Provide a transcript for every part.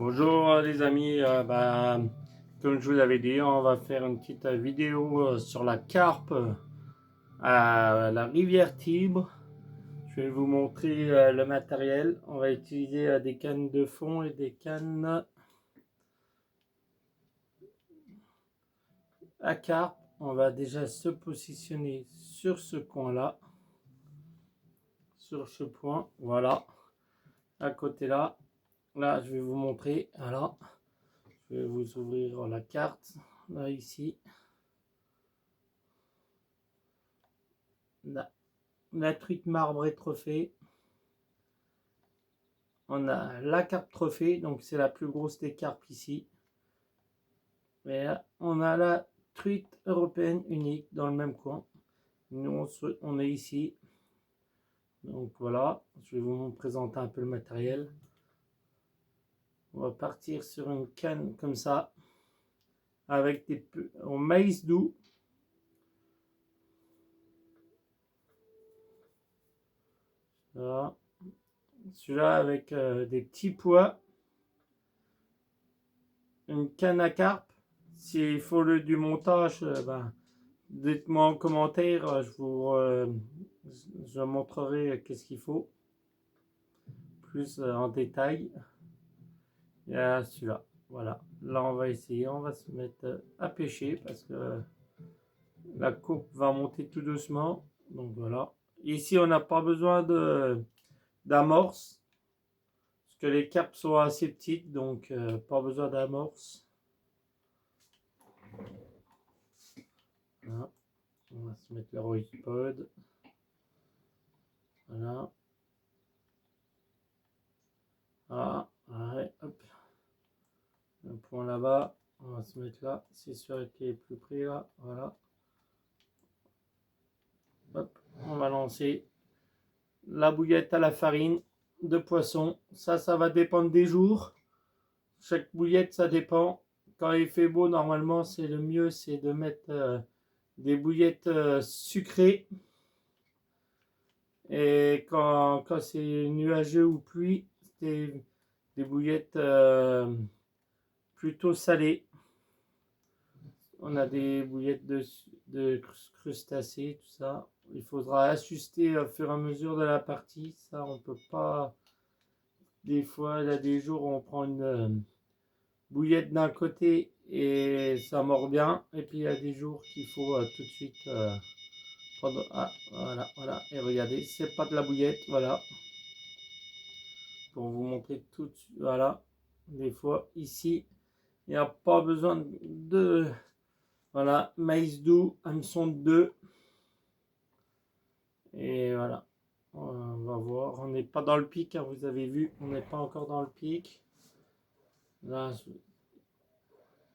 Bonjour les amis, comme je vous l'avais dit, on va faire une petite vidéo sur la carpe à la rivière Tibre. Je vais vous montrer le matériel. On va utiliser des cannes de fond et des cannes à carpe. On va déjà se positionner sur ce coin-là, sur ce point, voilà, à côté là. Là, je vais vous montrer, voilà. Je vais vous ouvrir la carte, là, ici. Là. La truite marbrée trophée. On a la carpe trophée, donc c'est la plus grosse des carpes ici. Et là, on a la truite européenne unique dans le même coin. Nous, on est ici. Donc voilà, je vais vous présenter un peu le matériel. On va partir sur une canne comme ça, avec des en maïs doux. Voilà. Celui-là avec des petits pois. Une canne à carpe. S'il faut du montage, dites-moi en commentaire, je montrerai qu'est-ce qu'il faut plus en détail. Il y a celui-là, voilà. Là on va essayer, on va se mettre à pêcher parce que la coupe va monter tout doucement. Donc voilà. Ici on n'a pas besoin d'amorce parce que les carpes sont assez petites, donc pas besoin d'amorce. Voilà. On va se mettre le Roypod. Voilà. Ah, ouais, hop. Un point là-bas. On va se mettre là. C'est sûr qu'il est plus près là. Voilà. Hop. On va lancer la bouillette à la farine de poisson. Ça va dépendre des jours. Chaque bouillette, ça dépend. Quand il fait beau, normalement, c'est le mieux, c'est de mettre des bouillettes sucrées. Et quand c'est nuageux ou pluie, c'est des bouillettes plutôt salées. On a des bouillettes de crustacés, tout ça. Il faudra ajuster au fur et à mesure de la partie. Ça, on peut pas. Des fois, il y a des jours où on prend une bouillette d'un côté et ça mord bien. Et puis, il y a des jours qu'il faut tout de suite prendre. Ah, voilà, voilà. Et regardez, c'est pas de la bouillette, voilà. Pour vous montrer tout de suite. Voilà. Des fois, ici, il n'y a pas besoin de. Voilà, maïs doux, hameçon de 2. Et voilà, on va voir. On n'est pas dans le pic, hein, vous avez vu, on n'est pas encore dans le pic. Là,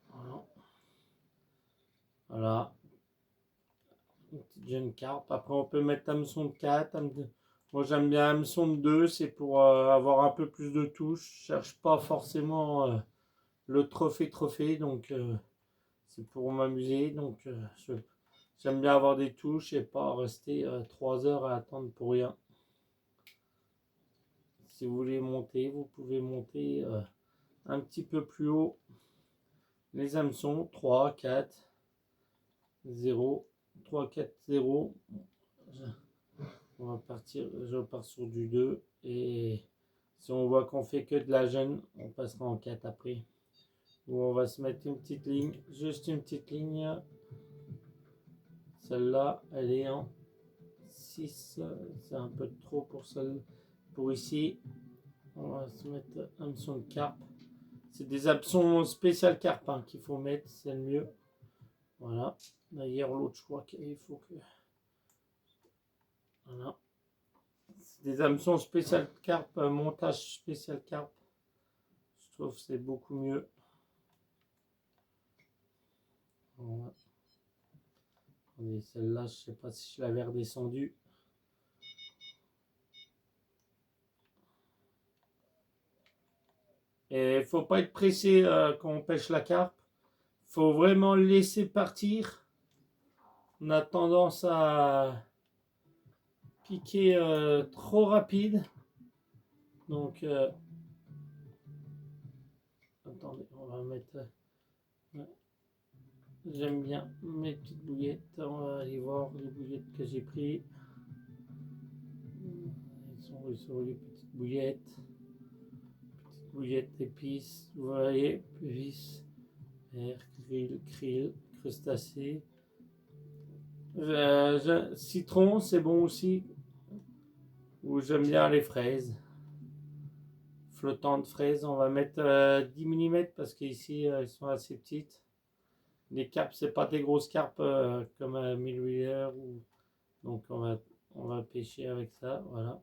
voilà. Voilà. Une petite jeune carpe. Après, on peut mettre hameçon de 4. Moi, j'aime bien hameçon de 2. C'est pour avoir un peu plus de touche. Je cherche pas forcément le trophée. Donc, c'est pour m'amuser. Donc, j'aime bien avoir des touches et pas rester 3 heures à attendre pour rien. Si vous voulez monter, vous pouvez monter un petit peu plus haut les hameçons. 3, 4, 0, 3, 4, 0. On va partir, je pars sur du 2 et si on voit qu'on fait que de la jeune, on passera en 4 après. Ou on va se mettre une petite ligne, juste une petite ligne. Celle-là, elle est en 6, c'est un peu trop pour celle pour ici. On va se mettre hameçon de carpe. C'est des hameçons spécial carpe hein, qu'il faut mettre, c'est le mieux. Voilà. D'ailleurs, l'autre, je crois qu'il faut que. Voilà. C'est des hameçons spécial carpe, montage spécial carpe. Je trouve que c'est beaucoup mieux. Voilà. Et celle-là, je sais pas si je l'avais redescendue. Et il faut pas être pressé quand on pêche la carpe. Il faut vraiment laisser partir. On a tendance à piquer trop rapide. Donc, attendez, on va mettre... J'aime bien mes petites bouillettes. On va aller voir les bouillettes que j'ai prises. Elles sont où sont les petites bouillettes? Petites bouillettes d'épices. Vous voyez, épices, vert, krill, crustacés. Citron, c'est bon aussi. Ou j'aime bien les fraises. Flottant de fraises, on va mettre 10 mm parce qu'ici elles sont assez petites. Les carpes, c'est pas des grosses carpes comme à Millwiller ou donc on va pêcher avec ça, voilà.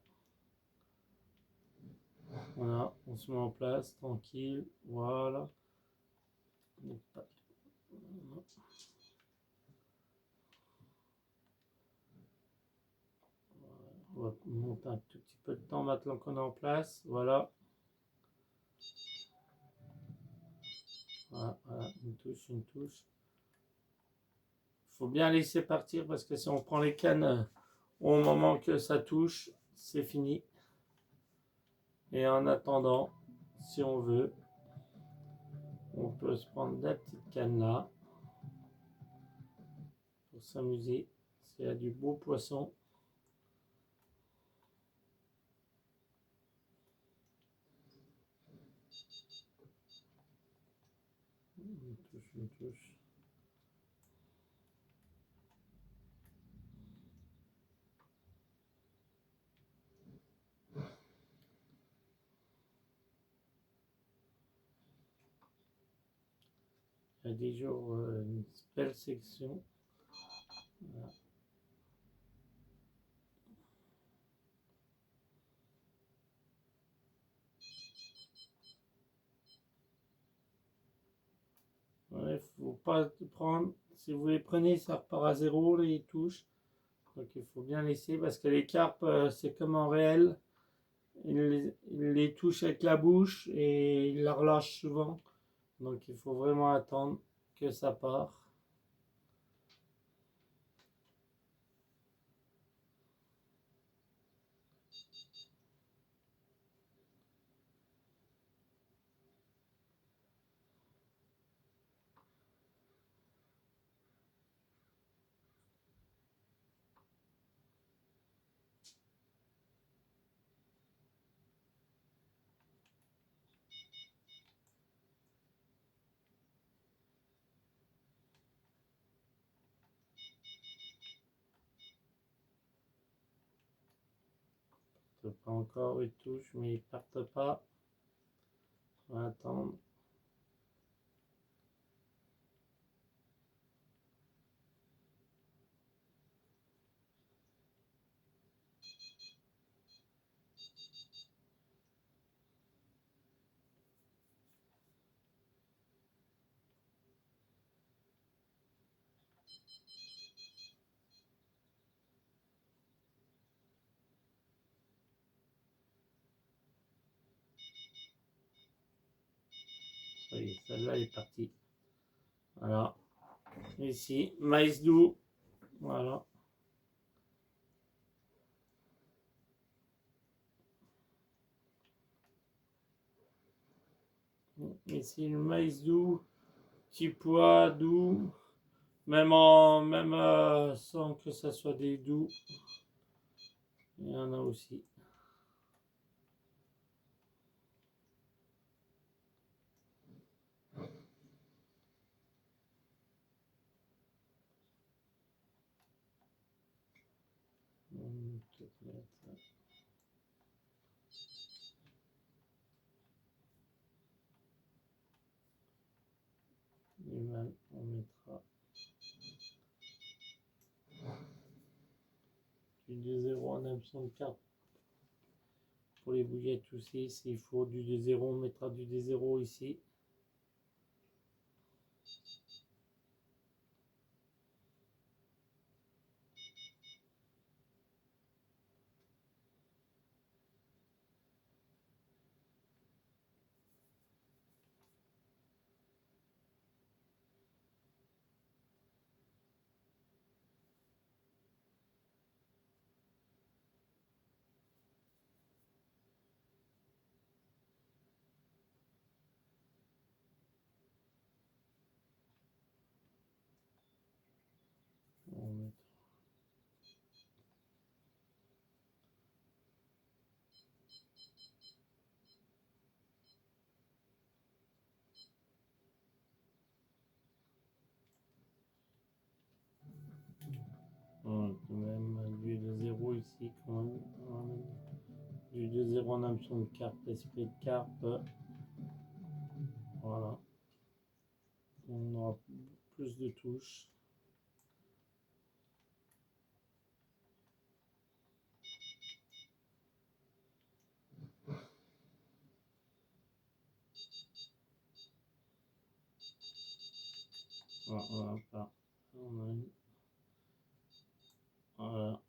Voilà, on se met en place tranquille, voilà. On va monter un tout petit peu de temps maintenant qu'on est en place, voilà. Voilà, voilà, une touche, une touche. Faut bien laisser partir parce que si on prend les cannes au moment que ça touche, c'est fini. Et en attendant, si on veut, on peut se prendre la petite canne là pour s'amuser. S'il y a du beau poisson. Une touche, une touche. Il y a des jours une belle section. Voilà. Ouais, faut pas prendre. Si vous les prenez, ça repart à zéro les touches. Donc il faut bien laisser parce que les carpes, c'est comme en réel. Ils les touchent avec la bouche et ils la relâchent souvent. Donc il faut vraiment attendre que ça part. Pas encore, ils touchent, mais ils partent pas. On va attendre. Ça y est, celle-là est partie. Voilà. Ici, maïs doux. Voilà. Ici, le maïs doux. Petit pois doux. Même sans que ça soit des doux. Il y en a aussi. On mettra du 2-0 en absence de carte. Pour les bouillettes aussi, s'il faut du 2-0, on mettra du 2-0 ici. Même du 2-0 ici quand même. Du 2-0 en hameçon de carpe, esprit de carpe. Voilà. On aura plus de touches. Voilà, voilà. Voilà.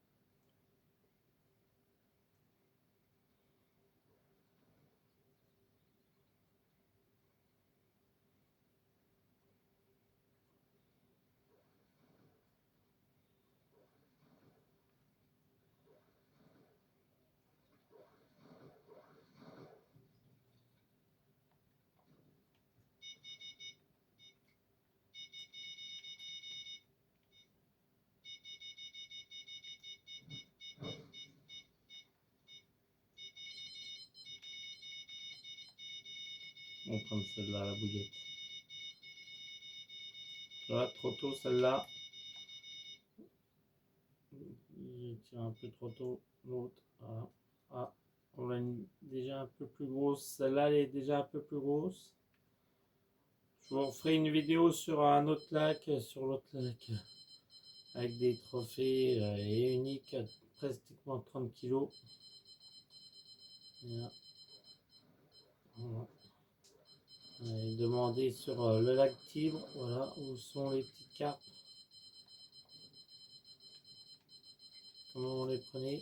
On prend celle-là, la bouillette. Là, trop tôt celle-là. Je tire un peu trop tôt l'autre. Voilà. Ah, on l'a déjà un peu plus grosse. Celle-là, elle est déjà un peu plus grosse. Je vous referai une vidéo sur un autre lac, sur l'autre lac, avec des trophées et uniques, pratiquement 30 kilos. Voilà. Voilà. Demandez sur le lac Tibre, voilà, où sont les petites carpes. Comment on les prenait.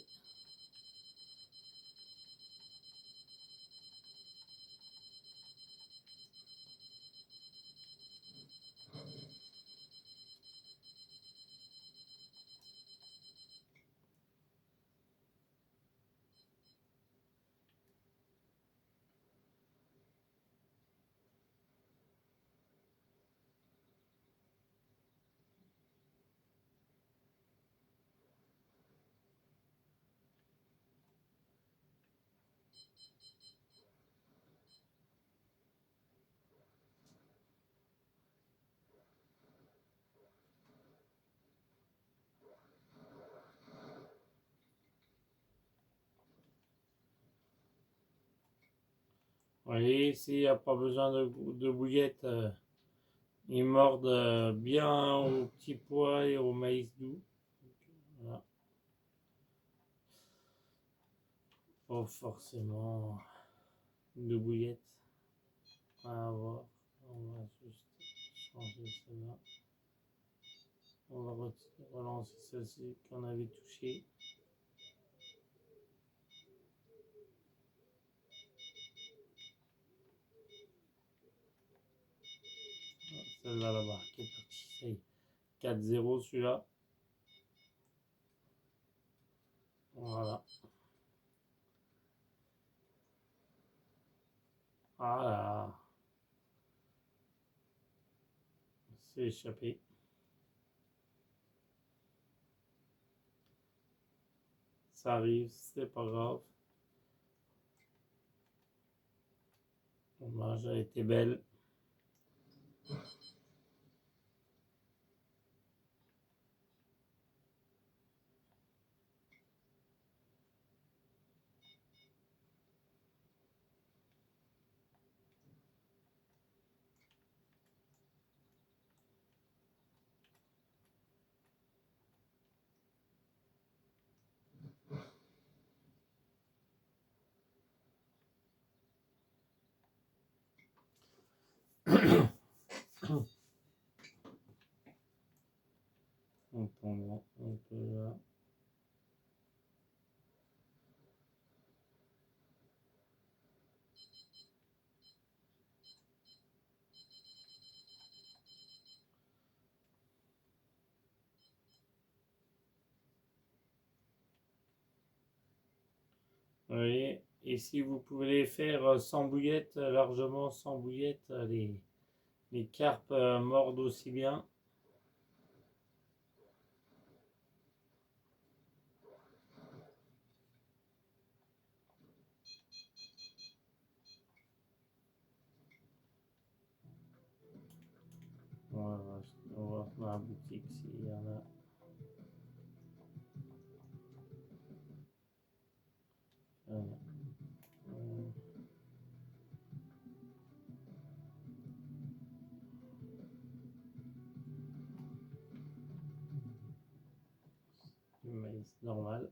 Vous voyez, ici, il n'y a pas besoin de bouillette. Ils mordent bien au petit pois et au maïs doux. Voilà. Pas forcément de bouillette à avoir. On va juste changer celle-là. On va relancer celle-ci qu'on avait touchée. Celle-là là-bas qui est partie. Ça y est. 4-0 celui-là. Voilà. Voilà. C'est échappé. Ça arrive, c'est pas grave. L'image a été belle. On prendra un peu là. Vous voyez, ici vous pouvez les faire sans bouillette, largement sans bouillette. Les carpes mordent aussi bien. On va voir dans la boutique s'il y en a. normal.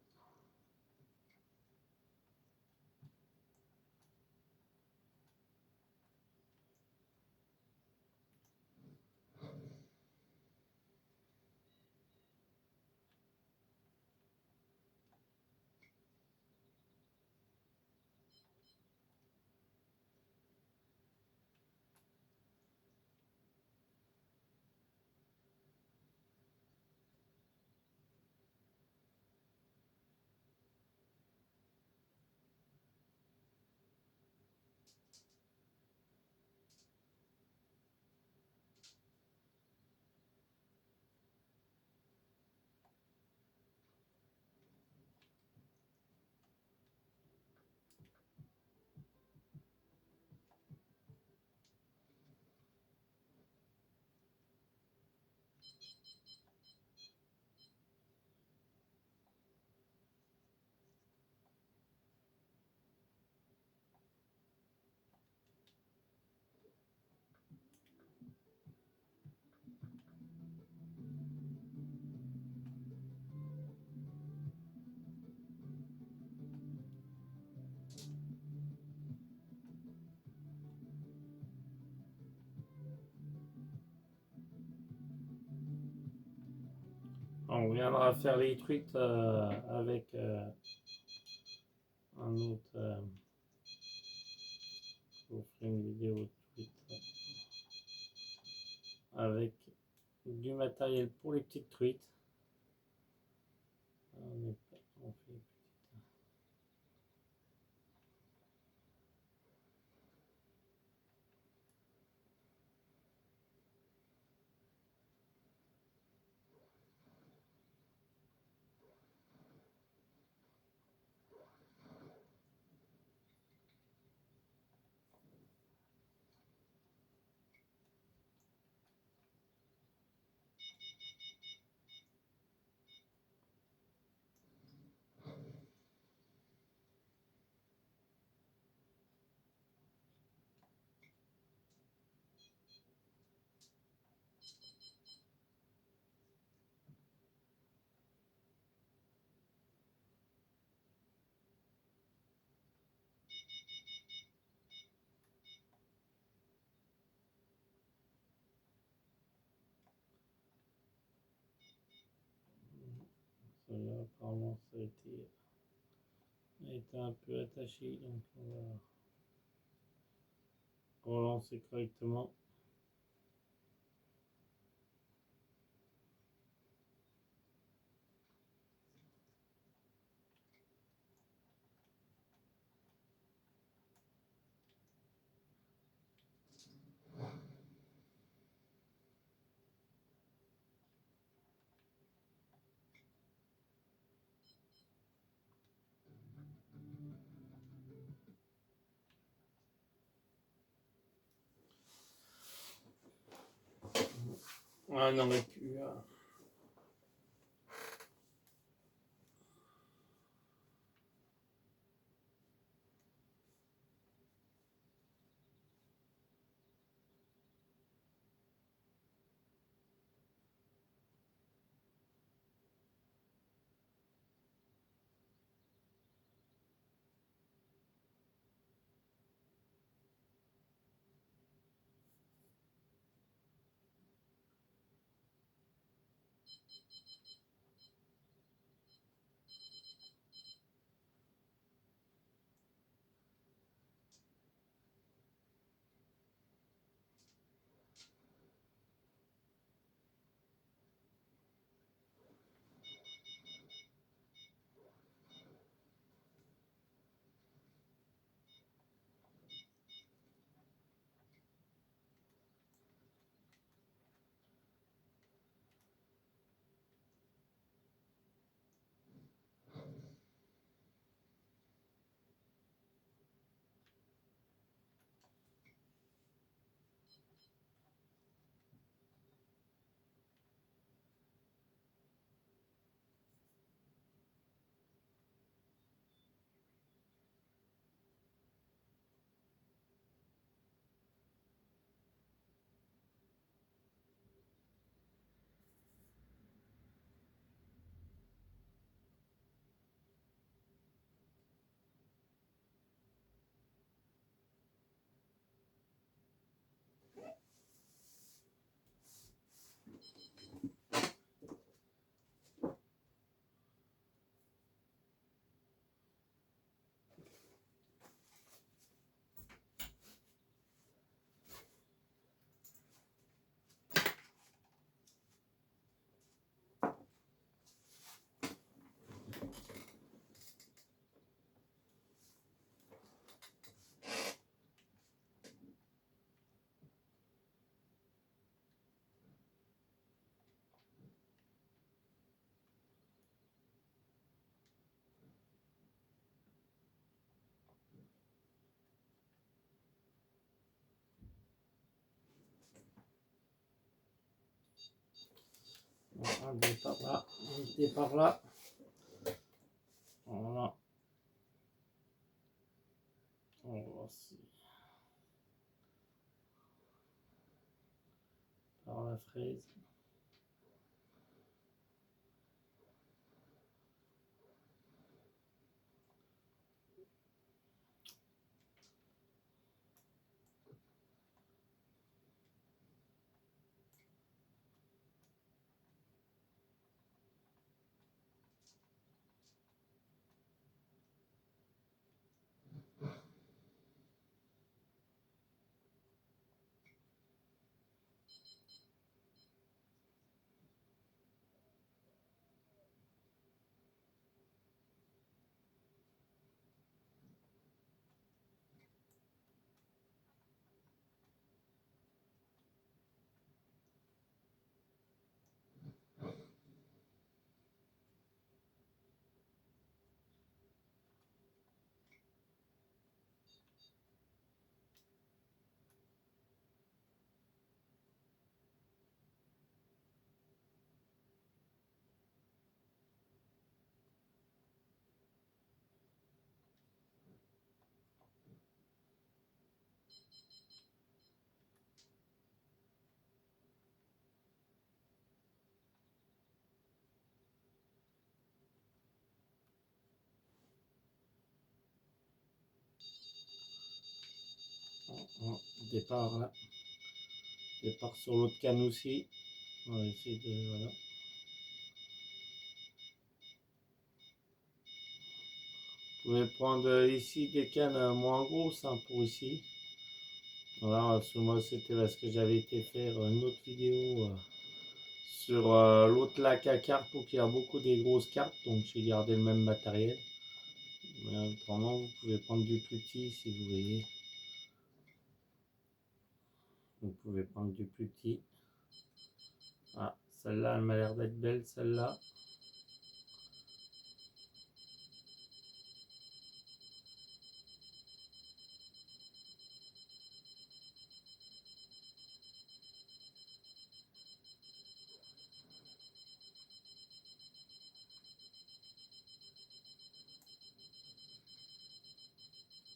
On viendra faire les trucs avec un autre. Je vous ferai une vidéo de tweet avec du matériel pour les petites truites. On fait cela, apparemment ça a été un peu attaché, donc on va relancer correctement. On aurait pu. Regardez par là, montez par là. Voilà. On va voir si par la fraise. Départ là. Départ sur l'autre canne aussi. On va essayer de. Voilà. Vous pouvez prendre ici des cannes moins grosses hein, pour ici. Voilà, sur moi c'était parce que j'avais été faire une autre vidéo sur l'autre lac à cartes pour qu'il y a beaucoup des grosses cartes, donc j'ai gardé le même matériel. Mais autrement, vous pouvez prendre du plus petit si vous voulez. Vous pouvez prendre du plus petit. Ah, celle-là, elle m'a l'air d'être belle, celle-là.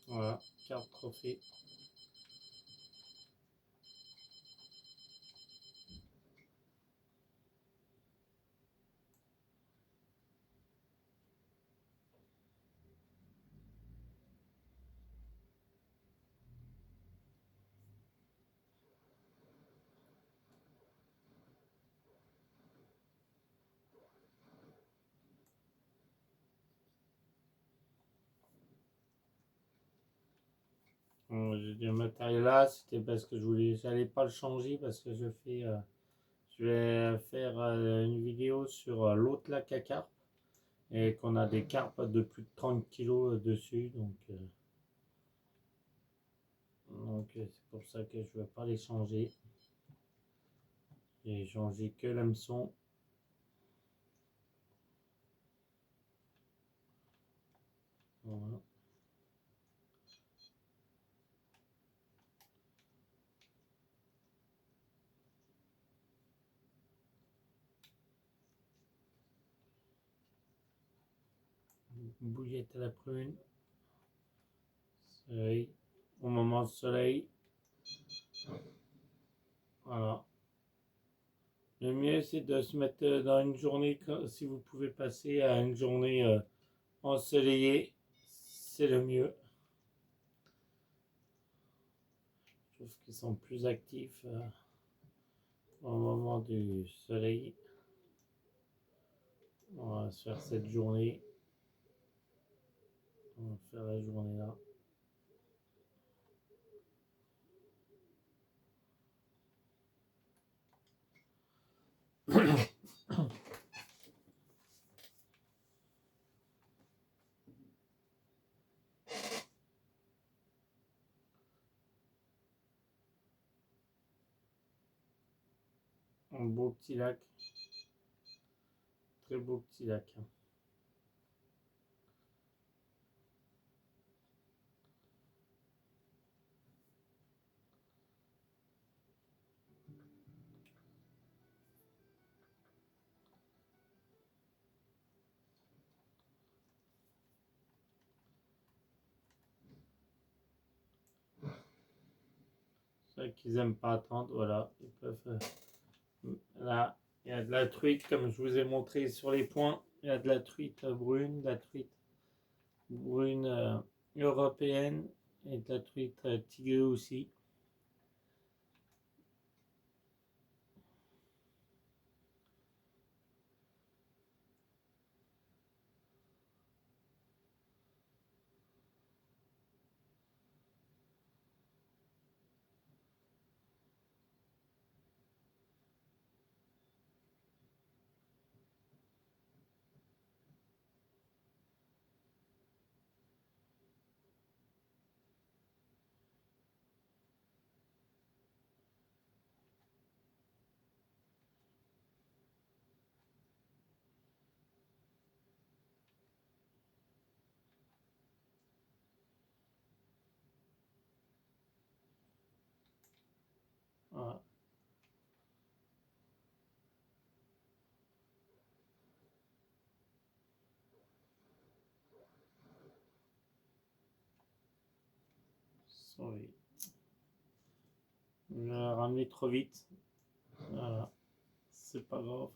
Voilà, carte trophée. J'ai du matériel là, c'était parce que j'allais pas le changer parce que je vais faire une vidéo sur l'autre lac à carpe et qu'on a des carpes de plus de 30 kilos dessus, donc c'est pour ça que je ne vais pas les changer. J'ai changé que l'hameçon. Voilà. Bouillette à la prune. Soleil. Au moment de soleil. Voilà. Le mieux c'est de se mettre dans une journée, si vous pouvez passer à une journée ensoleillée, c'est le mieux. Je trouve qu'ils sont plus actifs au moment du soleil. On va se faire cette journée. On va faire la journée là. Un beau petit lac. Très beau petit lac. qu'ils aiment pas attendre, voilà, ils peuvent. Là, il y a de la truite, comme je vous ai montré sur les points. Il y a de la truite brune, de la truite brune européenne et de la truite tigrée aussi. Voilà. Sorry. Je l'ai ramené trop vite. Voilà. C'est pas grave.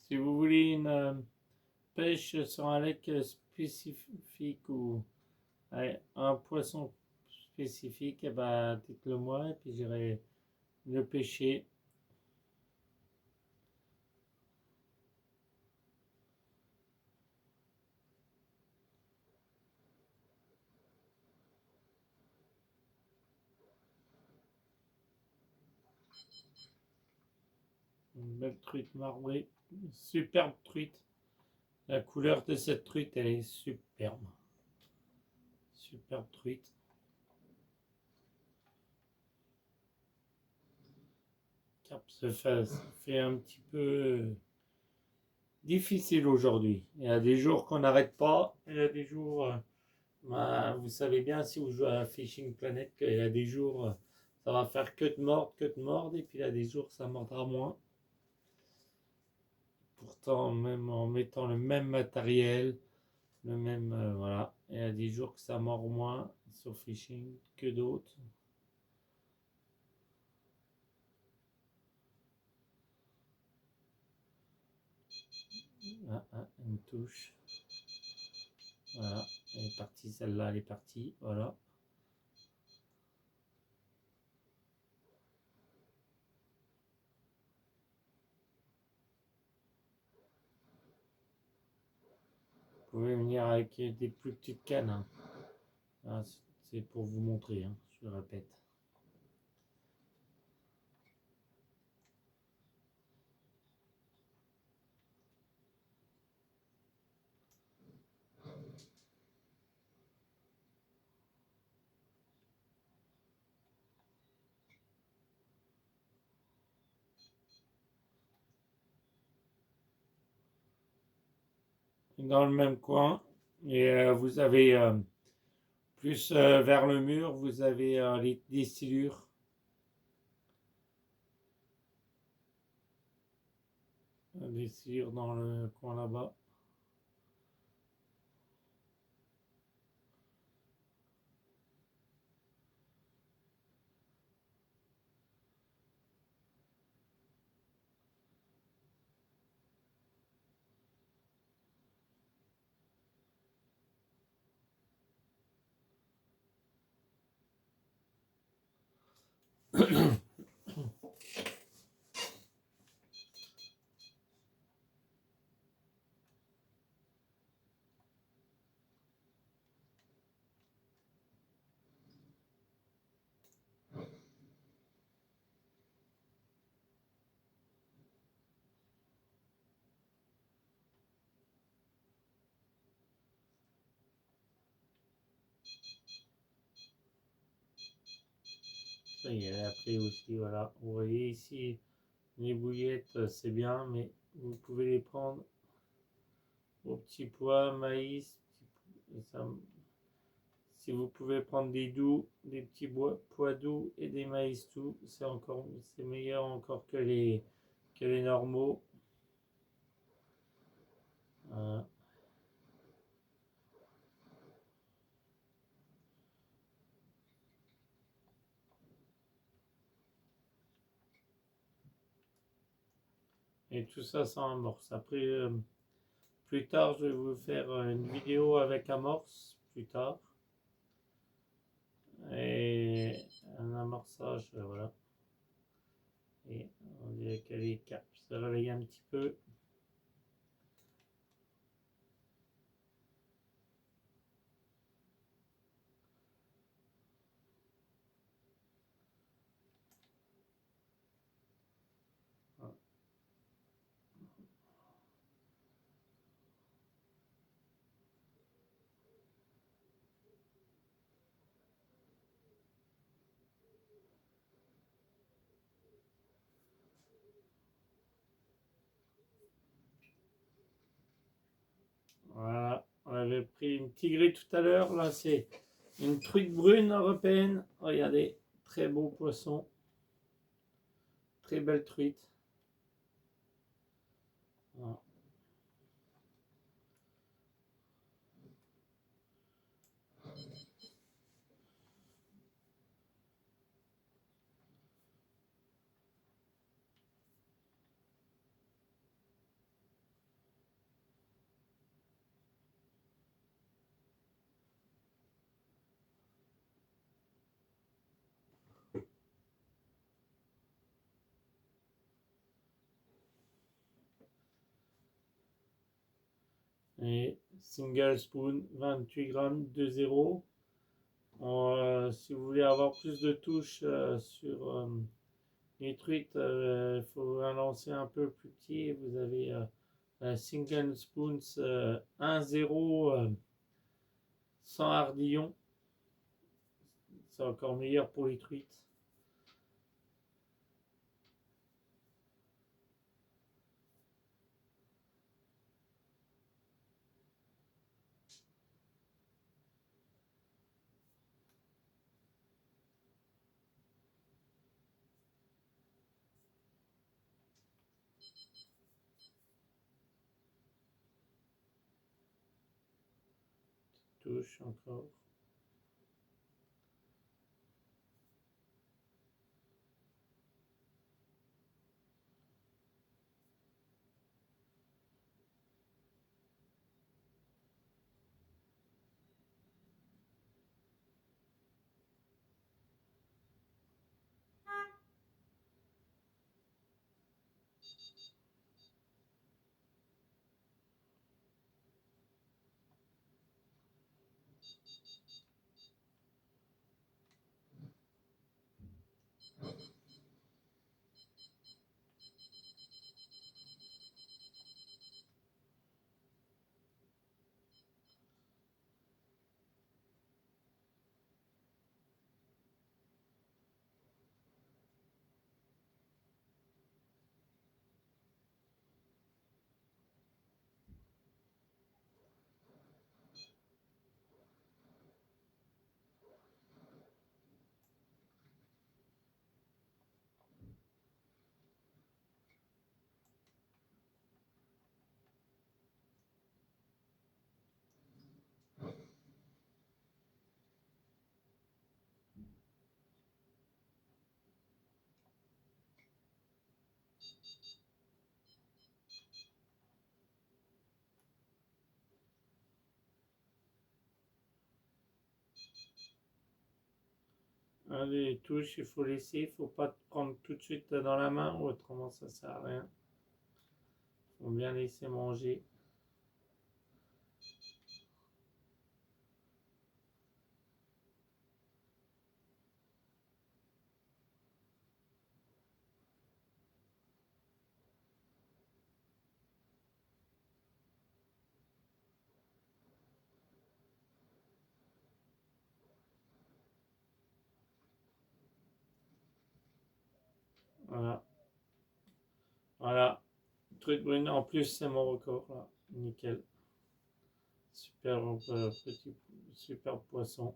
Si vous voulez une pêche sur un lac spécifique ou un poisson spécifique, eh ben, dites-le moi et puis j'irai le pêcher. Une belle truite marbrée, une superbe truite. La couleur de cette truite, elle est superbe. Superbe truite. Cap se fait un petit peu difficile aujourd'hui. Il y a des jours qu'on n'arrête pas. Il y a des jours, bah, vous savez bien si vous jouez à Fishing Planet qu'il y a des jours, ça va faire que de mordre, et puis il y a des jours, ça mordra moins. Pourtant, même en mettant le même matériel, le même, voilà, il y a des jours que ça mord moins sur Fishing que d'autres. Ah, ah, une touche. Voilà, elle est partie, celle-là, elle est partie. Voilà. Vous pouvez venir avec des plus petites cannes, hein. Ah, c'est pour vous montrer, hein, je le répète. Dans le même coin, et vous avez plus vers le mur, vous avez des silures. Des silures dans le coin là-bas. Ça y est, elle a pris aussi, voilà. Vous voyez ici, les bouillettes, c'est bien, mais vous pouvez les prendre au petit pois, maïs, et ça, si vous pouvez prendre des doux, des petits pois doux et des maïs doux, c'est meilleur encore que les normaux. Voilà. Et tout ça sans amorce. Après, plus tard, je vais vous faire une vidéo avec amorce, plus tard. Et un amorçage, voilà. Et on dirait qu'elle est se réveille un petit peu. Voilà. On avait pris une tigrée tout à l'heure. Là, c'est une truite brune européenne. Regardez, très beau poisson. Très belle truite. Voilà. Et single spoon, 28 grammes, 2,0. Si vous voulez avoir plus de touches sur les truites, il faut un lancer un peu plus petit. Vous avez un single spoon 1,0 sans hardillon. C'est encore meilleur pour les truites. Touche encore. Les touches, il faut laisser, il faut pas prendre tout de suite dans la main, autrement ça sert à rien. Il faut bien laisser manger. Voilà. Voilà. Truc brune. En plus, c'est mon record là. Nickel. Super petit, super poisson.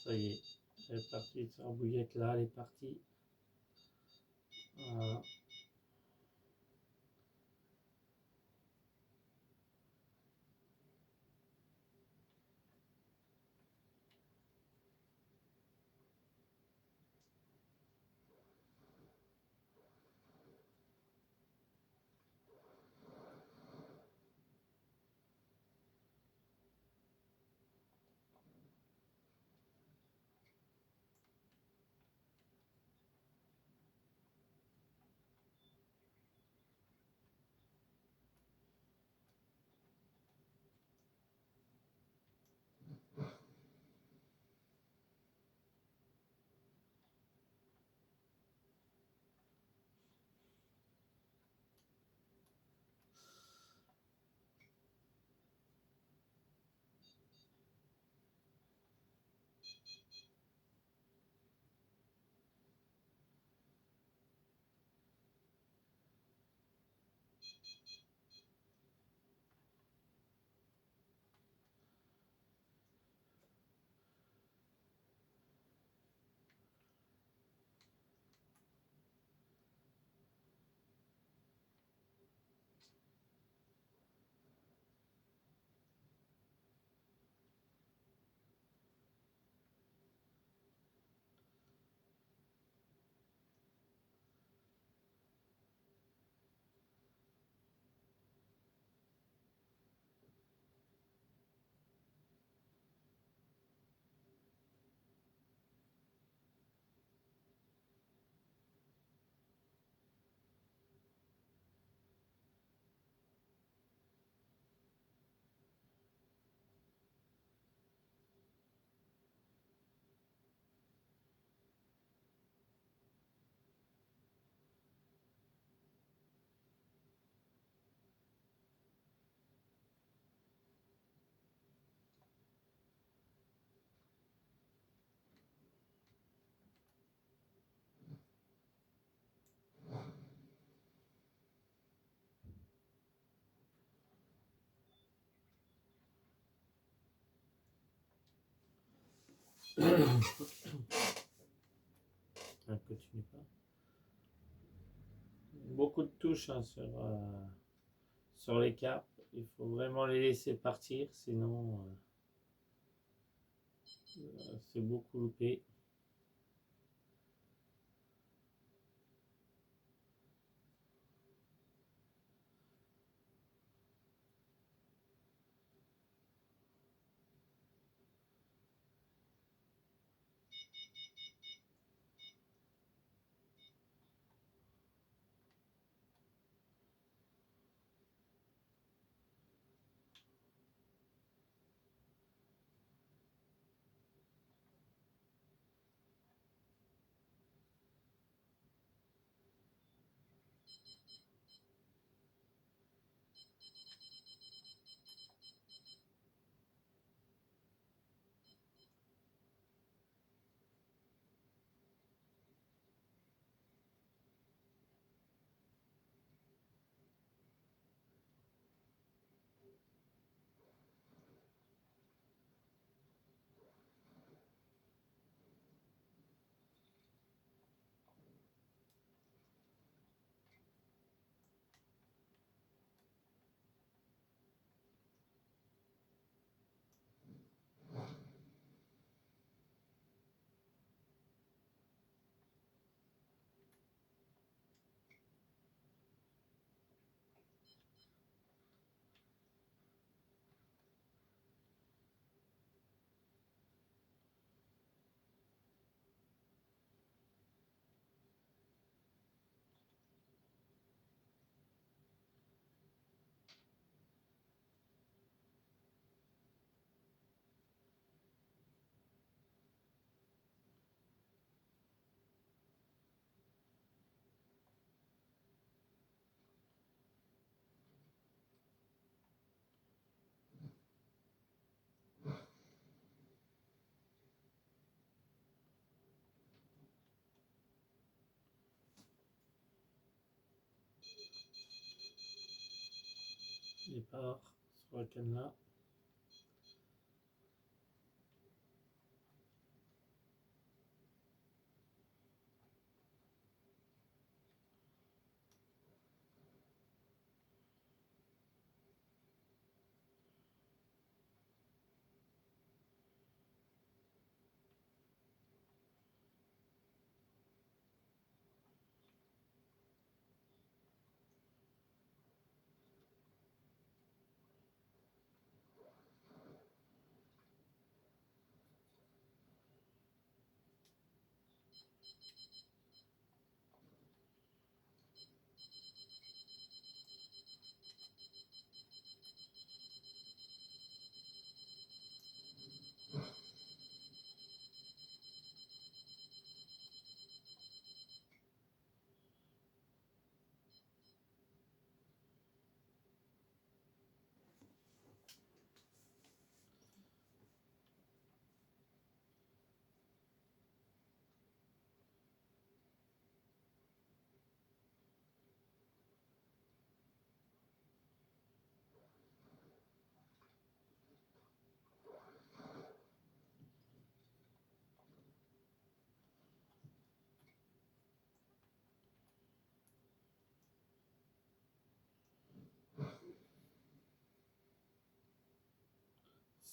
Ça y est. Elle est partie. Sa bouillette là, elle est partie. Voilà. Elle continue pas. Beaucoup de touches hein, sur les carpes. Il faut vraiment les laisser partir, sinon c'est beaucoup loupé. départ sur la cadenas.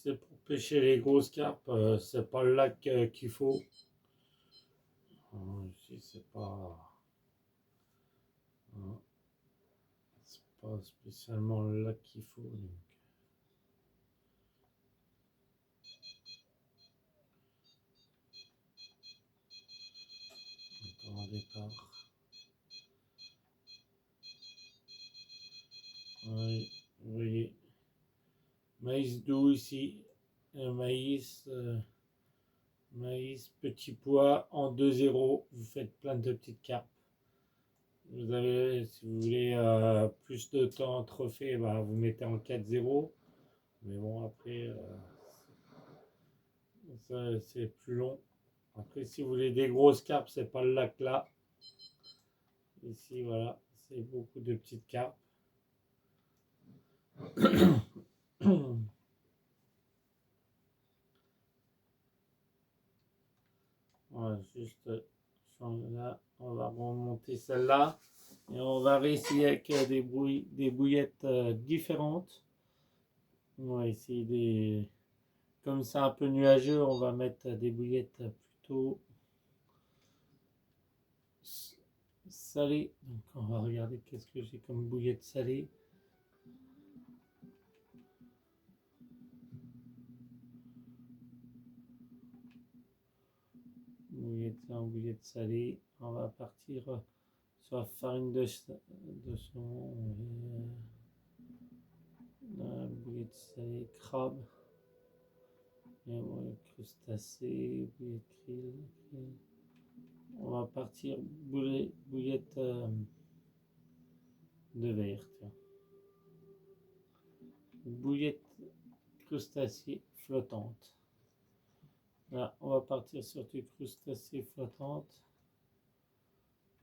C'est pour pêcher les grosses carpes, c'est pas le lac qu'il faut. Ici, c'est pas spécialement le lac qu'il faut. Donc. Encore un départ. Oui, vous voyez. Maïs doux ici. Maïs, petit pois en 2-0. Vous faites plein de petites carpes. Vous avez, si vous voulez plus de temps trophée, bah, vous mettez en 4-0. Mais bon, après, c'est plus long. Après, si vous voulez des grosses carpes, c'est pas le lac là. Ici, voilà, c'est beaucoup de petites carpes. Voilà, juste là, on va remonter celle-là et on va réessayer avec des bouillettes différentes. On va essayer des. Comme c'est un peu nuageux, on va mettre des bouillettes plutôt salées. Donc on va regarder qu'est-ce que j'ai comme bouillette salée. Bouillette salée. On va partir sur la farine de saumon. Bouillette salée, crabe. Et ouais, crustacés, bouillette krill. On va partir bouillette de verre. Tiens. Bouillette crustacée flottante. Là, on va partir sur du crustacée flottante.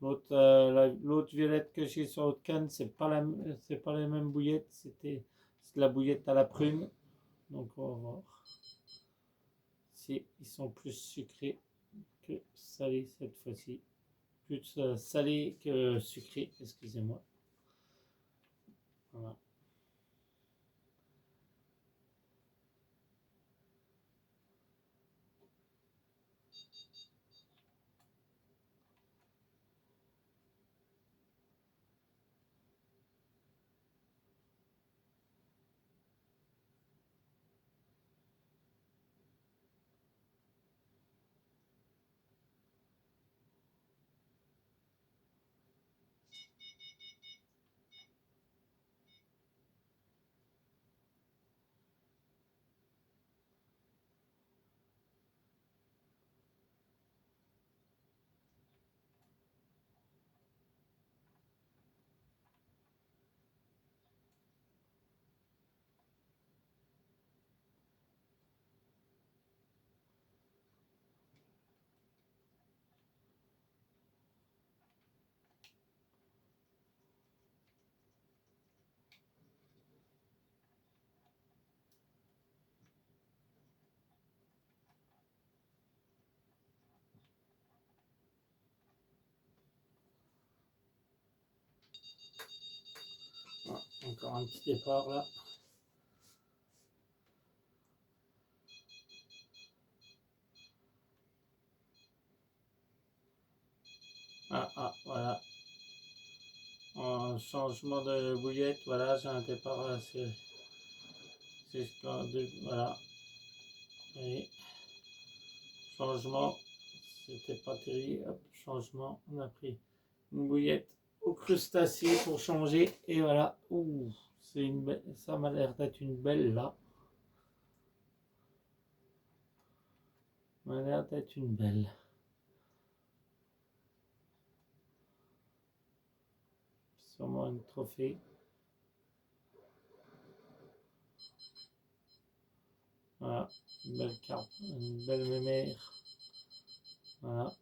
L'autre violette que j'ai sur l'autre canne, c'est pas la même bouillette. C'est la bouillette à la prune. Donc on va voir si ils sont plus sucrés que salés cette fois-ci. Plus salé que sucré, excusez-moi. Voilà. encore un petit départ là. Voilà. En changement de bouillette, voilà, j'ai un départ là, c'est voilà. Et changement, c'était pas terrible. Hop, changement, on a pris une bouillette au crustacé pour changer. Et voilà. Ouh, c'est une belle, ça m'a l'air d'être une belle là. Ça m'a l'air d'être une belle. Sûrement une trophée. Voilà, une belle carpe, une belle mémère. Voilà.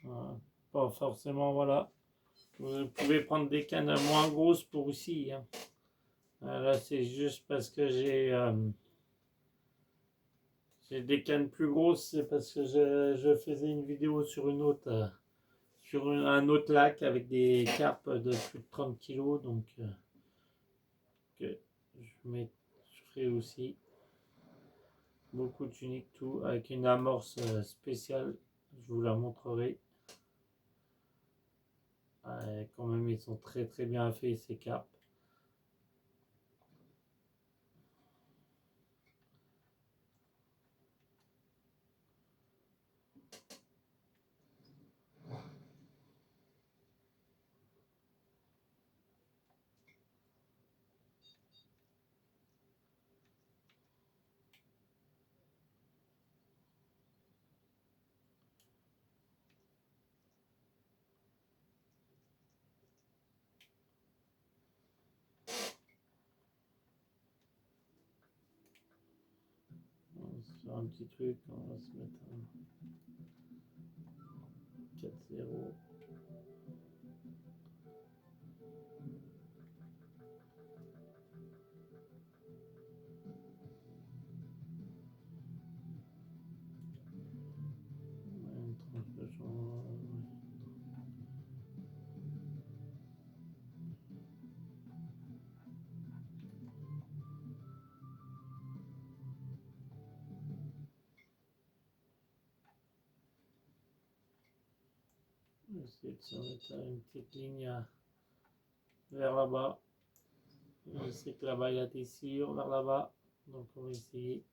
Voilà. Pas forcément, voilà. Vous pouvez prendre des cannes moins grosses pour aussi. Hein. Là, c'est juste parce que j'ai des cannes plus grosses, c'est parce que je faisais une vidéo sur une autre, sur un autre lac avec des carpes de plus de 30 kilos, donc que je ferai aussi beaucoup de tuniques, tout avec une amorce spéciale. Je vous la montrerai. Quand même, ils sont très très bien faits ces carpes. Sur un petit truc, on va se mettre un 4-0. Une tranche de jambon. On va essayer de se mettre une petite ligne vers là-bas. Je sais que là-bas il y a des sillons vers là-bas, donc on va essayer.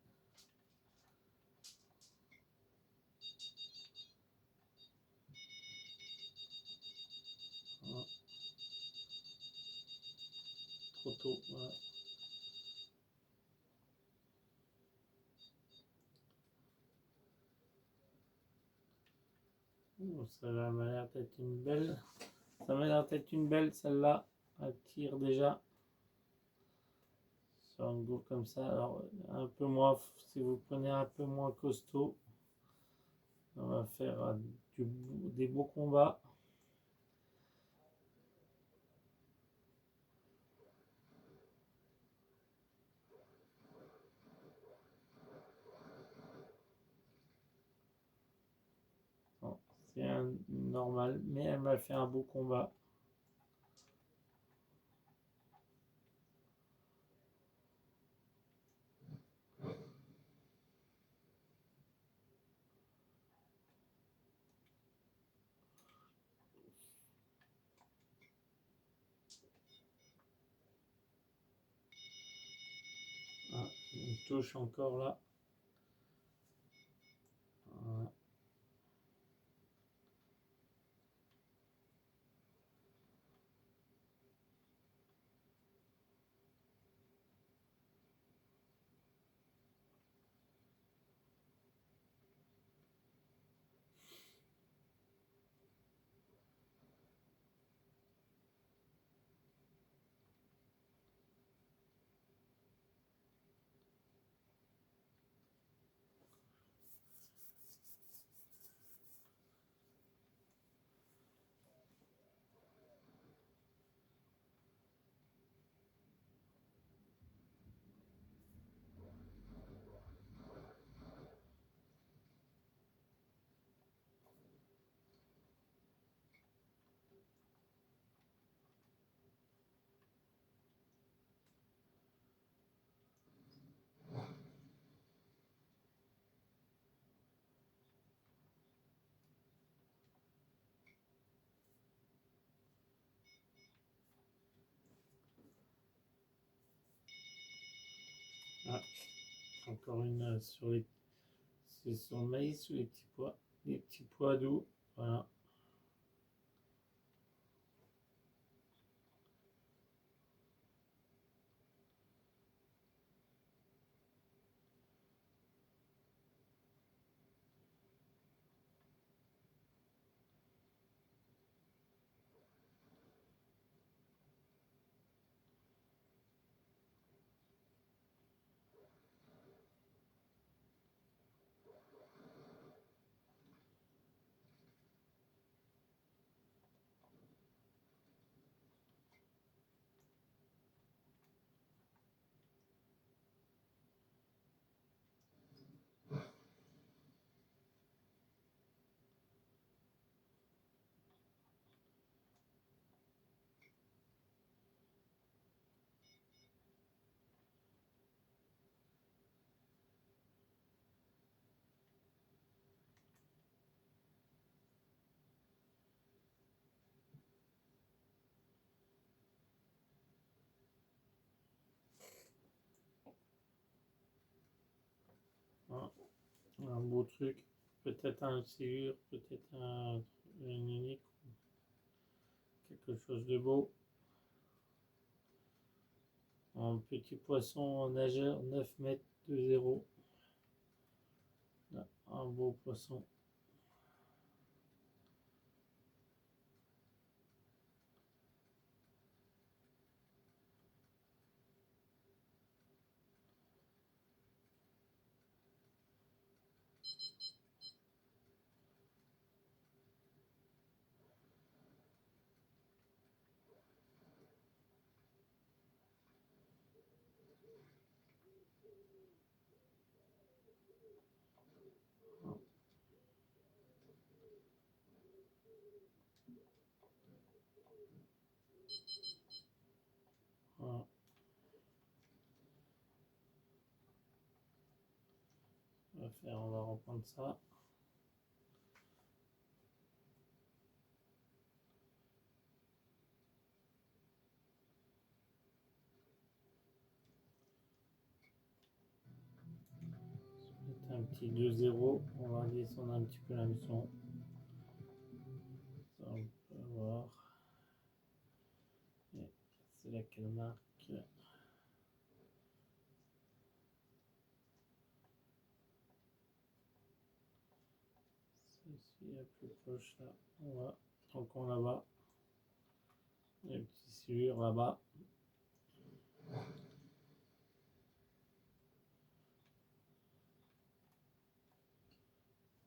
Voilà. Trop tôt, voilà. Ça m'a l'air d'être une belle. Ça m'a l'air d'être une belle celle-là. Elle tire déjà sur un goût comme ça. Alors un peu moins, si vous prenez un peu moins costaud, on va faire des beaux combats. C'est un normal, mais elle m'a fait un beau combat. Ah, une touche encore là. Voilà. Encore une sur les, c'est sur le maïs ou les petits pois doux. Voilà. Voilà. Un beau truc. Peut-être un silure, peut-être une unique, quelque chose de beau. Un petit poisson nageur, 9 mètres de zéro. Là, un beau poisson. Voilà. On va reprendre ça. Un petit 2-0, on va descendre un petit peu la mission. Ça, on peut voir. C'est là qu'elle marque. Celle-ci est plus proche là. Voilà. Tronçon là-bas. Et le petit silure là-bas.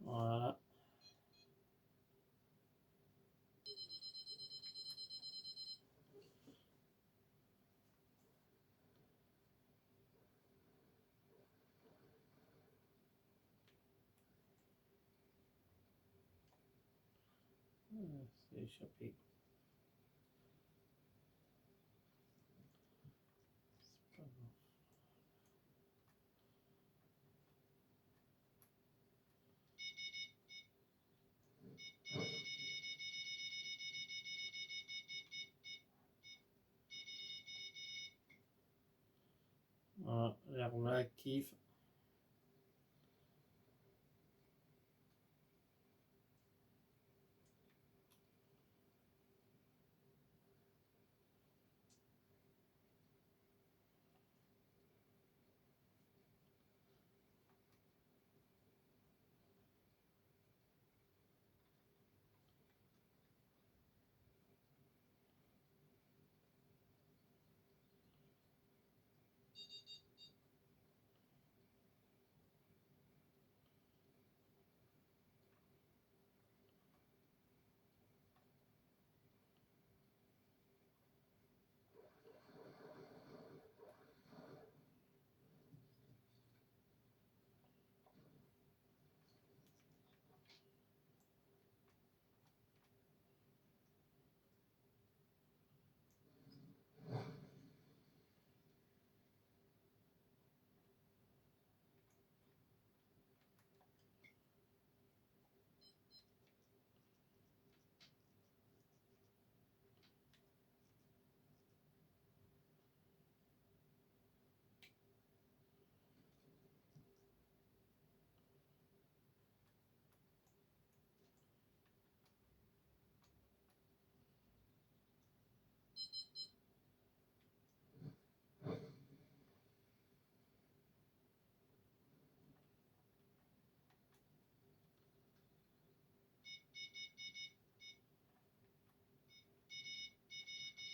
Voilà. C'est échappé. C'est pas bon. Voilà, l'herbe active.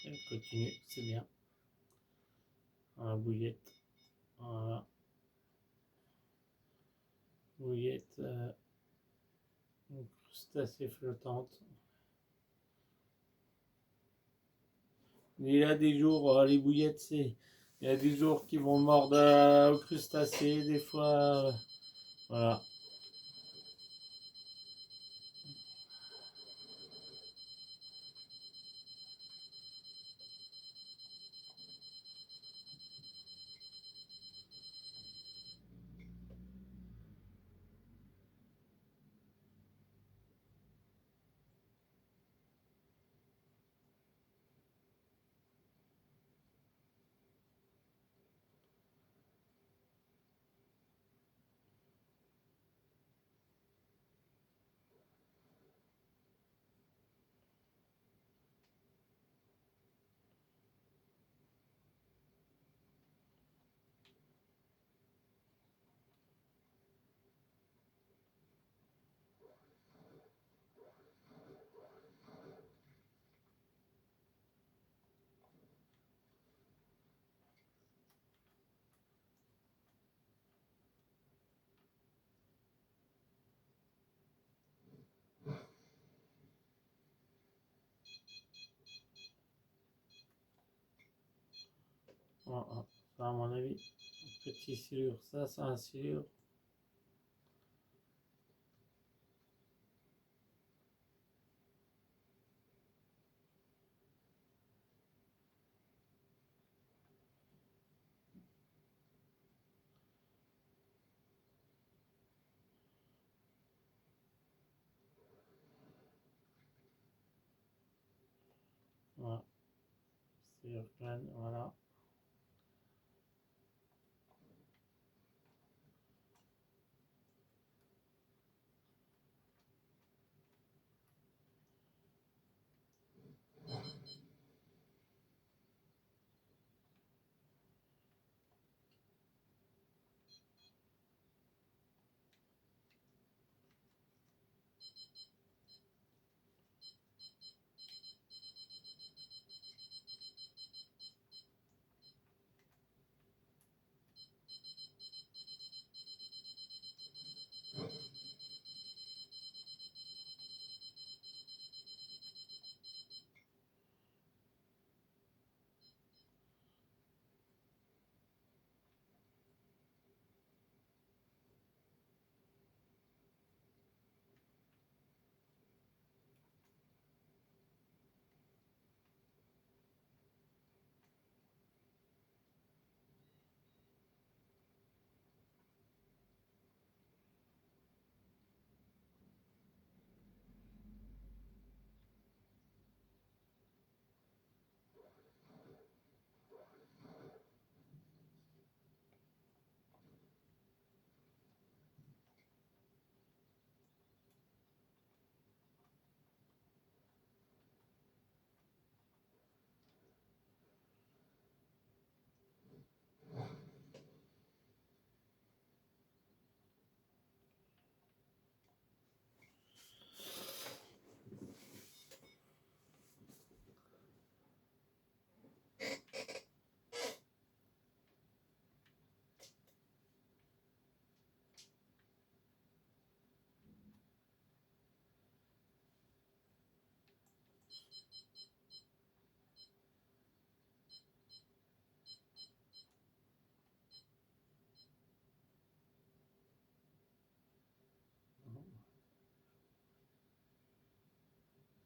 Elle continue, c'est bien. Voilà, bouillette. Voilà. Bouillette une crustacée flottante. Il y a des jours, les bouillettes, c'est. Il y a des jours qui vont mordre aux crustacés, des fois. Voilà. Voilà. Ça, à mon avis, petit silure. Ça, c'est un silure. Voilà. Silure plein, voilà.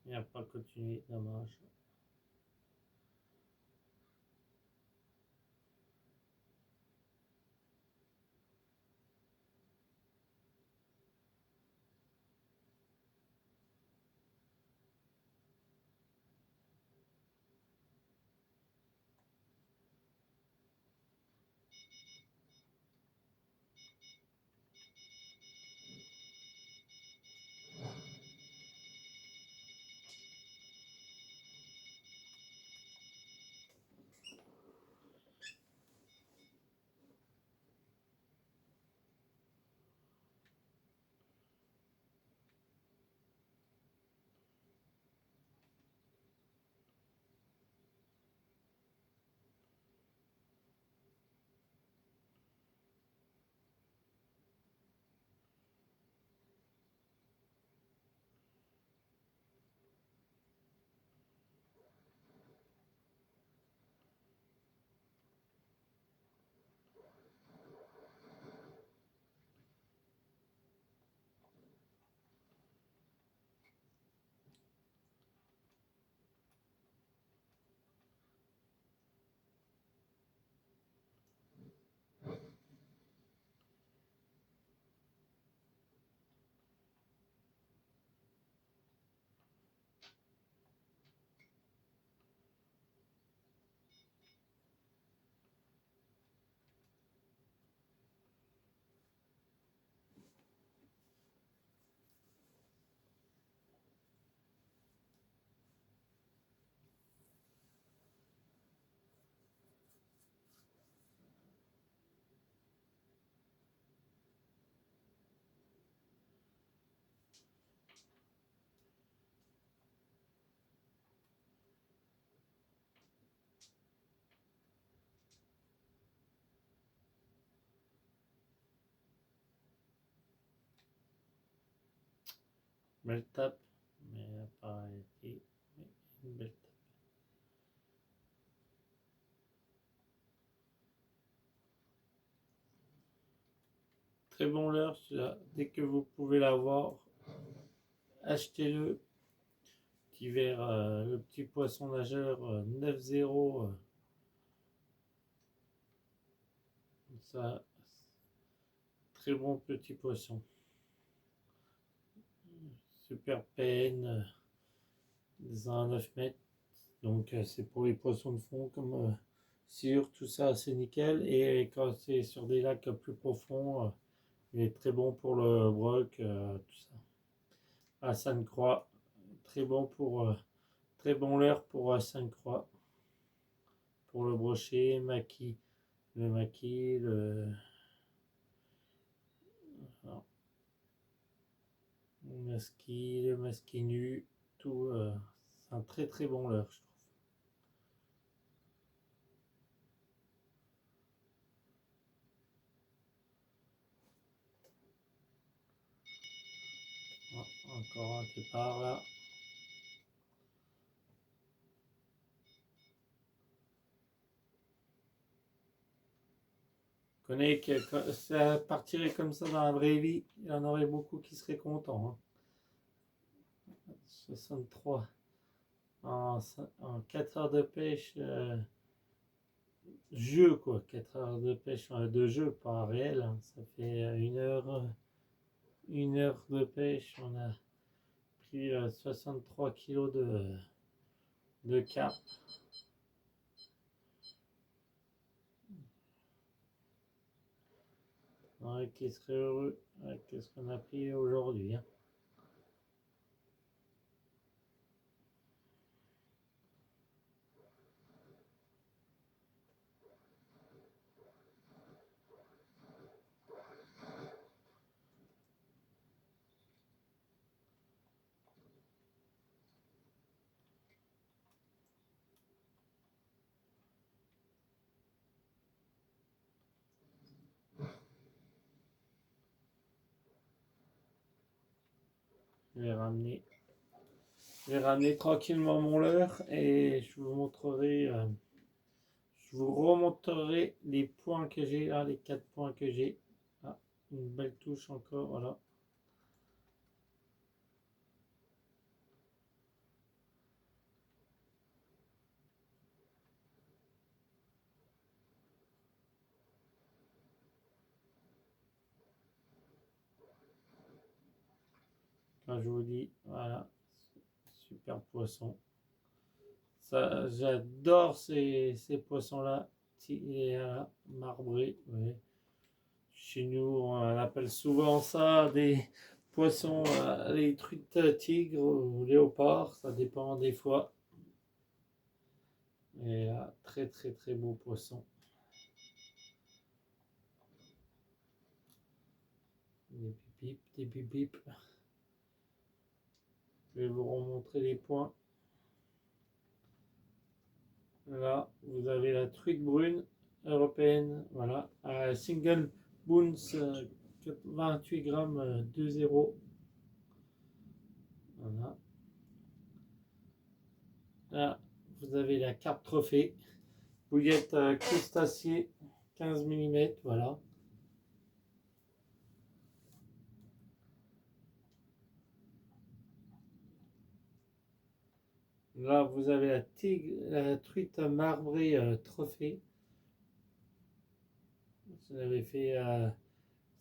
Il n'y a pas continué, dommage. Belle tape, mais elle n'a pas été. Mais une belle tape. Très bon leurre, celui-là. Dès que vous pouvez l'avoir, achetez-le. Petit verre, le petit poisson nageur 9,0. Ça, très bon petit poisson. Super peine, des 9 mètres. Donc c'est pour les poissons de fond comme sur tout ça, c'est nickel. Et quand c'est sur des lacs plus profonds, il est très bon pour le broc, tout ça. À Sainte-Croix, très bon pour très bon leurre pour Sainte-Croix. Pour le brochet, le maquis, le masquis nu, tout. C'est un très très bon leurre, je trouve. Ah, encore un départ là. Je connais que ça partirait comme ça dans la vraie vie, il y en aurait beaucoup qui seraient contents. 63 en 4 heures de pêche, jeu quoi, 4 heures de pêche de jeu, pas réel. Ça fait une heure de pêche, on a pris 63 kilos de carpe. Ouais, qui serait heureux avec ce qu'on a pris aujourd'hui. Je vais ramener, tranquillement mon leurre et je vous montrerai, je vous remontrerai les points que j'ai là, les 4 points que j'ai. Ah, une belle touche encore, voilà. Quand je vous dis, voilà, super poisson. Ça, j'adore ces poissons-là, marbrés. Ouais. Chez nous, on appelle souvent ça des poissons, les truites tigres ou léopards, ça dépend des fois. Et très très très beau poisson. Des pipipes, des pipipes. Je vais vous remontrer les points. Là, vous avez la truite brune européenne, voilà, à single boons, 28 grammes, 2,0. Voilà. Là, vous avez la carpe trophée, bouillette crustacée, 15 mm, voilà. Là, vous avez la truite marbrée trophée. Vous avez fait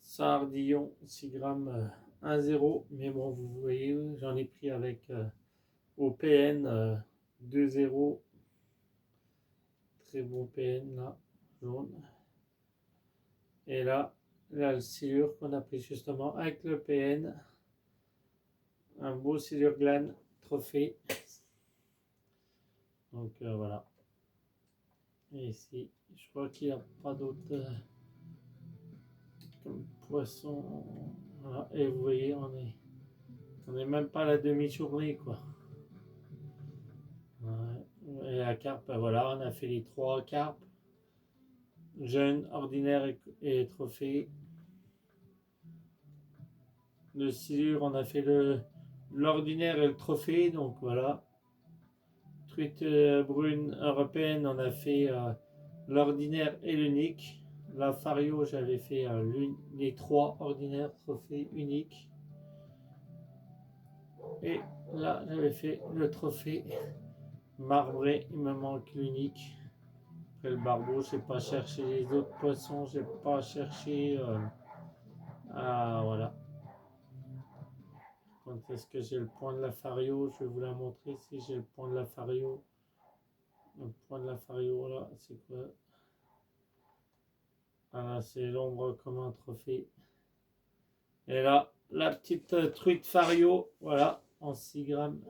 sardillon, 6 grammes, 1,0. Mais bon, vous voyez, j'en ai pris avec au PN 2,0. Très beau PN là, jaune. Et là, la silure qu'on a pris justement avec le PN. Un beau silure glane trophée. Donc voilà. Et ici, je crois qu'il n'y a pas d'autre comme poisson. Voilà. Et vous voyez, on est même pas à la demi-journée quoi. Ouais. Et la carpe, ben voilà, on a fait les 3 carpes. Jeune, ordinaire et trophée. Le silure, on a fait l'ordinaire et le trophée. Donc voilà. Truite brune européenne, on a fait l'ordinaire et l'unique. La Fario, j'avais fait les 3 ordinaires, trophée, unique. Et là, j'avais fait le trophée marbré. Il me manque l'unique. Après le barbeau, j'ai pas cherché les autres poissons, j'ai pas cherché. Voilà. Quand est-ce que j'ai le point de la Fario? Je vais vous la montrer si j'ai le point de la Fario. Le point de la Fario, là, c'est quoi? Voilà, c'est l'ombre comme un trophée. Et là, la petite truite Fario, voilà, en 6 grammes,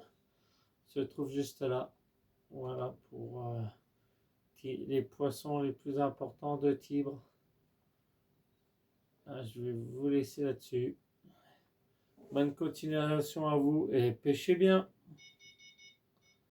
se trouve juste là. Voilà, pour les poissons les plus importants de Tibre. Je vais vous laisser là-dessus. Bonne continuation à vous et pêchez bien.